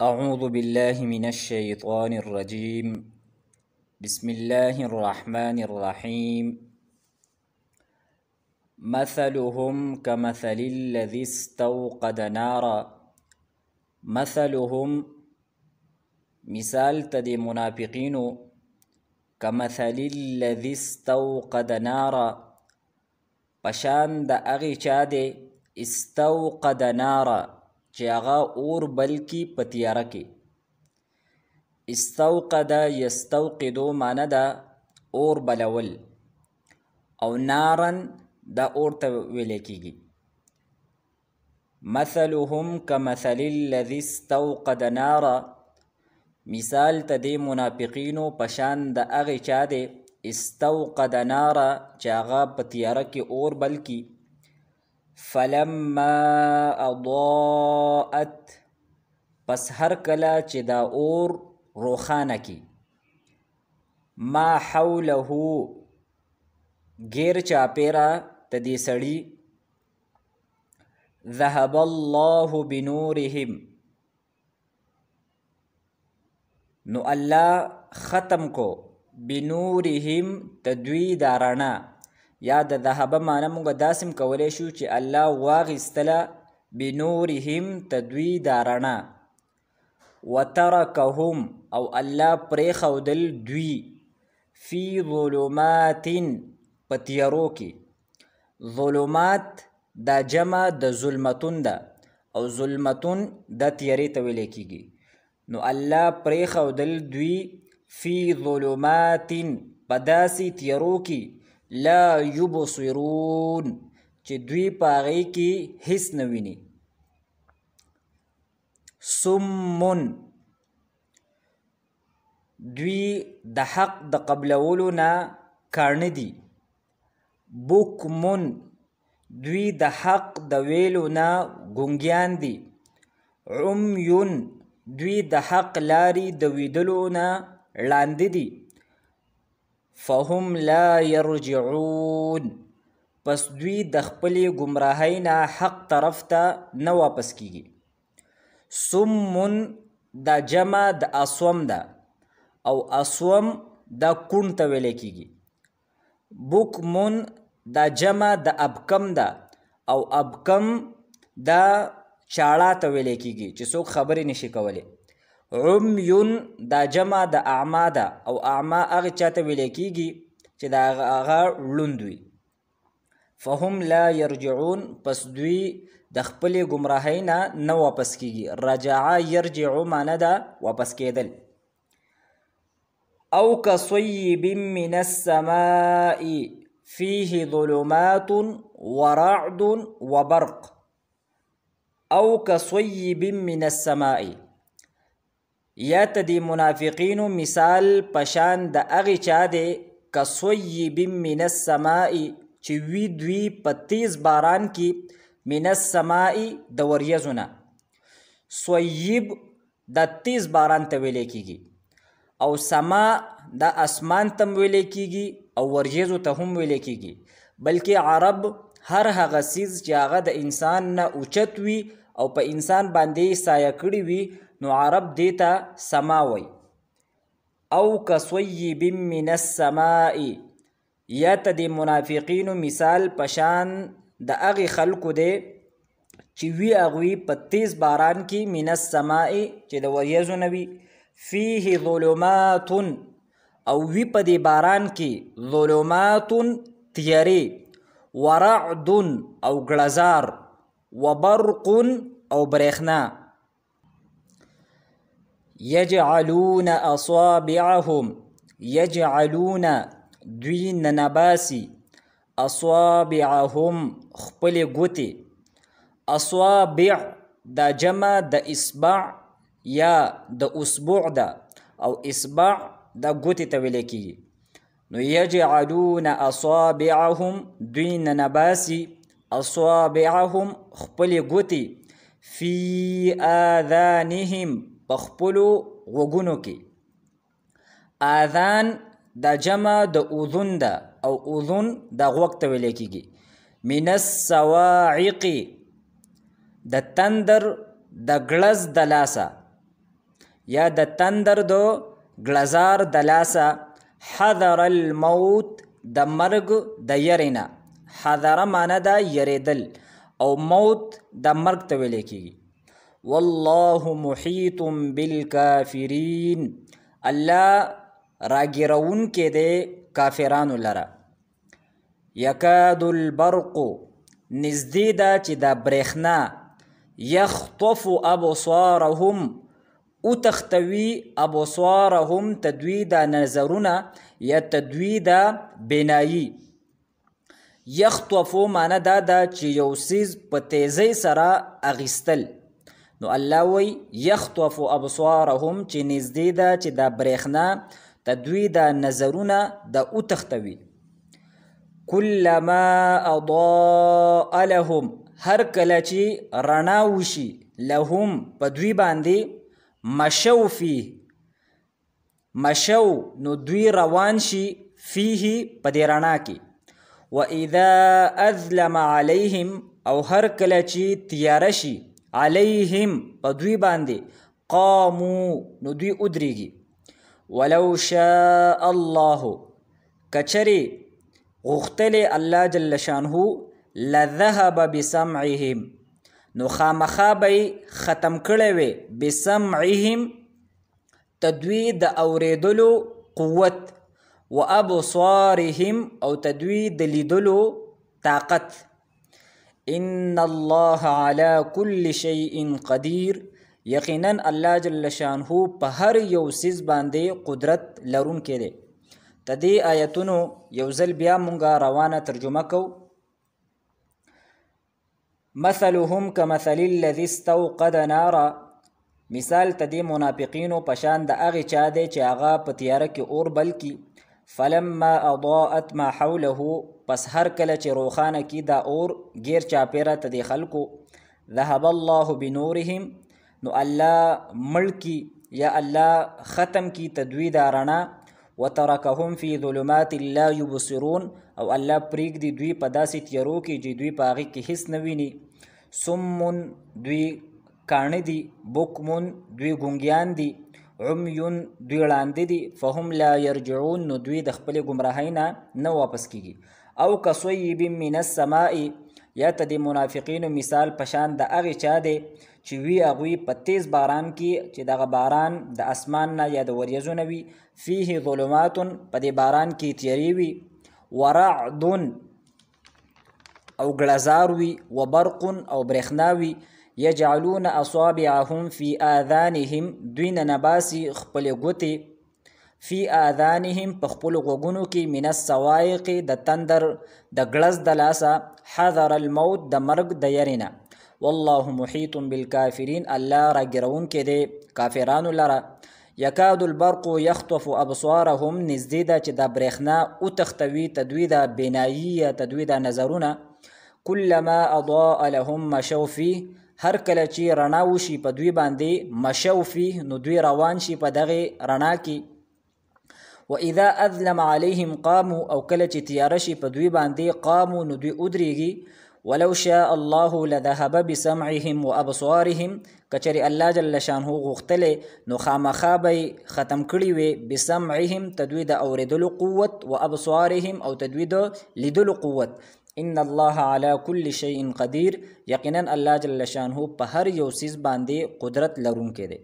أعوذ بالله من الشيطان الرجيم. بسم الله الرحمن الرحيم. مثلهم كمثل الذي استوقد نارا. مثلهم مثال تدي منافقين كمثل الذي استوقد نارا پشان د اغی چا دے استوقد نارا چی اغا اور بلکی پتیارا کی. استوقد یستوقدو مانا دا اور بلول او نارن دا اور تا ویلے کیگی. مثلهم کمثل الذی استوقد نارا مثال تا دے منافقینو پشان دا اغی چا دے استوقد نارا چاغا پتیارا کی اور بلکی. فلما اضاءت پس ہر کلا چی دا اور روخانہ کی. ما حوله غیر چاپیرا تدی سڑی. ذهب الله بنورهم نو اللہ ختم کو بنورهم تدوی دارانا. یا د ذهب مانا مونگا داسم کولی شو چی اللہ واغستلا بنورهم تدوی دارانا. وترکهم او اللہ پریخودل دوی فی ظلمات پتیارو کی. ظلمات دا جمع دا ظلمتون دا او ظلمتون دا تیاری تولی کیگی. نو اللہ پریخودل دوی فی ظلمات پداسی تیارو کی. لا یبصرون چی دوی پاغی کی حس نوینی. سمون دوی د حق د قبلولو نا کارن دی. بکمون دوی د حق د ویلو نا گنگیان دی. عمیون دوی د حق لاری د ویدلو نا لاند دی. فهم لا یرجعون پس دوی د خپلی گمراهی نا حق طرف تا نہ واپس کیگی. سمون دا جمع دا اسوم دا او اسوم دا کون تا ویلے کیگی. بکمون دا جمع دا ابکم دا او ابکم دا چاڑا تا ویلے کیگی چی سوک خبری نشی کولے. عمیون دا جمع دا اعما دا او اعما اغی چاہتا ویلے کیگی چی دا اغا لندوی. فهم لا یرجعون پس دوی د خپل گمراهی نه واپس کیږي. رجع یرجع معنی دا واپس کېدل. او کصیب من السماء فيه ظلمات ورعد وبرق. او کصیب من السماء یا تدی منافقینو مثال پشان د اغی چا دے کصیب من السماء چی وی دوی پتیز باران کی. من السمائی دا وریزونا. سویب دا تیز باران تا ویلے کیگی. او سما دا اسمان تم ویلے کیگی او وریزو تا هم ویلے کیگی. بلکہ عرب ہر هغه سیز چی آغا دا انسان نا اوچت وی او پا انسان باندے سایہ کڑی وی نو عرب دیتا سما وی. او کسویب من السمائی یا تا دی منافقینو مثال پشان دا اغی خلقو دے چی وی اغوی پتیز باران کی. من السمائی چی دا وریزو نوی. فیه ظلماتن او وی پا دی باران کی ظلماتن تیاری. ورعدن او گلزار. وبرقن او بریخنا. یجعلون اصابعهم یجعلون دوی ننباسی. اصابعهم خپل گوتی. اصابع دا جمع دا اصبع یا دا اسبوع دا او اصبع دا گوتی تولی کی. نو یجعلون اصابعهم دوی ننباسی. اصابعهم خپل گوتی. فی آذانهم پخپلو غگونو کی. آذان دا جمع دا اذن دا او اذن دا غوک تولی کیگی. من السواعق د تندر د ګړز د لاسه یا د تندر د ګلزار د لاسه حذر الموت د مرګ د یرینا حذر معنی دا یریدل او موت د مرګ ته ویل کیږي والله محیط بالکافرین الله راګیرون کې د کافرانو لره یکاد البرق نزدې ده چې د برېښنا یخطف ابصارهم او تختوي ابصارهم تدوی د نظرونه یا تدوی د بینایی یخطفو معنی دا ده چې یو څیز په تیزۍ سره اغیستل نو الله وی یخطف ابصارهم چې نزدې ده چې د برېښنا تدوی د نظرونه د او تختوي کلما اضاء لهم هر کله چې رڼا وشي لهم په دوی باندې مشو فيه مشو نو دوی روان شي فيه په دې رڼا کې واذا اظلم عليهم او هر کله چې تیاره شي علیهم په دوی باندې قاموا نو دوی ودرېږي ولو شاء الله کچري غختلی الله جل شانه لذهب بسمعهم نو خامخا به ختم کړی وی بسمعهم تدوی د اوریدلو قوت و ابصارهم او تدوی د لیدلو طاقت ان الله على كل شيء قدير یقینا الله جل شانه په هر یو څیز باندې قدرت لرونکی دی تدې آیتونو یو ځل بیا مونږه روانه ترجمه کو مثلهم كمثل الذي استوقد نارا مثال تدې منافقینو پشان د هغې چا دی چې هغه په تیاره کې اور بل کی فلما اضاءت ما حوله پس هر کله چې روښانه کی دا اور غیر چاپیره تدې خلکو ذهب الله بنورهم نو الله ملکی یا الله ختم کی تدوی دا رڼا وترکهم فی ظلمات لا یبصرون او الله پریږدي دوی په داسې تیارو کې چې دوی په هغې کې هیڅ نه ویني سمون دوی کاڼه دي بکمون دوی ګونګیان دي عمیون دوی ړانده دي فهم لا یرجعون نو دوی د خپلې ګمراهۍ نه واپس کیږي او کصیب من السماء یا ته د منافقینو مثال پشان د هغې چا دی چې وي هغوی په تیز باران کې چې دغه باران د اسمان نه یا د وریځو نه وي فیه ظلمات په دې باران کې تیارې وي ورعد او ګړزار وي وبرق او برېښنا وي یجعلون اصابعهم فی آذانهم دوی نه نباسي خپلې ګوتې فی آذانهم په خپلو غوږونو کې من الصواعق د تندر د ګړز د لاسه حذر الموت د مرګ د یرې نه والله محیط بالکافرین الله راګیرونکی دی کافرانو لره یکاد البرق یخطف ابصارهم نږدې ده چې د برېښنا وتښتوي تدوی د بینایي یا تدوی د نظرونه کلما اضاء لهم مشو فیه هر کله چې رڼا وشي په دوی باندې مشو فیه نو دوی روان شي په دغې رڼا کې واذا اظلم عليهم قاموا او کله چې تیاره شي په دوی باندې قاموا نو دوی ودرېږي ولو شاء الله لذهب بسمعهم وابصارهم کچری الله جل شانه غوښتلی نو خامخا به ختم کړي وي بسمعهم تدوی د اوریدلو قوت وابصارهم او تدوی د لیدلو قوت ان الله على كل شيء قدير یقینا الله جل شانه په هر یو څیز باندې قدرت لرونکی دی